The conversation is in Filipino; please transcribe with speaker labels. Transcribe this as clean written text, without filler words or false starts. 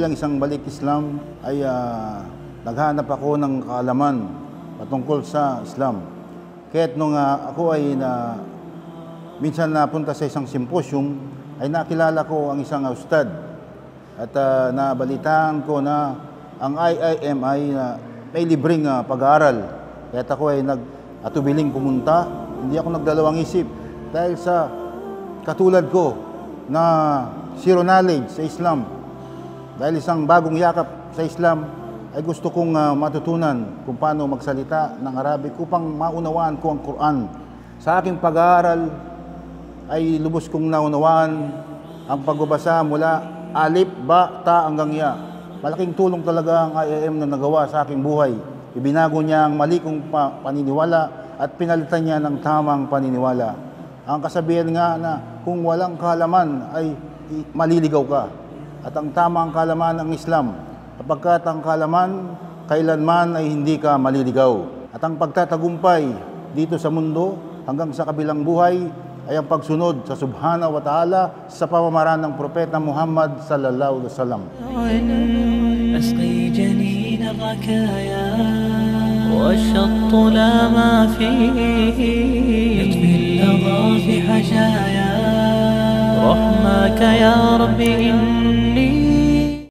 Speaker 1: bilang isang balik Islam ay naghanap ako ng kaalaman patungkol sa Islam. Kaya't nung ako ay minsan napunta sa isang symposium, ay nakilala ko ang isang ustad. At nabalitaan ko na ang IIM ay may libreng pag-aaral. Kaya't ako ay atubiling pumunta. Hindi ako nagdalawang isip dahil sa katulad ko na zero knowledge sa Islam. Dahil isang bagong yakap sa Islam, ay gusto kong matutunan kung paano magsalita ng Arabic upang maunawaan ko ang Quran. Sa aking pag-aaral ay lubos kong naunawaan ang pagbabasa mula alif, ba, ta hanggang ya. Malaking tulong talaga ang IIM na nagawa sa aking buhay. Ibinago niya ang mali kong paniniwala at pinalitan niya ng tamang paniniwala. Ang kasabihan nga na kung walang kaalaman ay maliligaw ka. At ang tamang kaalaman ang Islam. Kapagkat ang kaalaman, kailanman ay hindi ka maliligaw. At ang pagtatagumpay dito sa mundo hanggang sa kabilang buhay ay ang pagsunod sa Subhanahu wa Ta'ala sa pamamaraan ng Propeta Muhammad sallallahu alaihi wasallam.
Speaker 2: أسقي جنين الركايا والشط لا ما فيه يطفي اللظى في حشايا رحمك يا ربي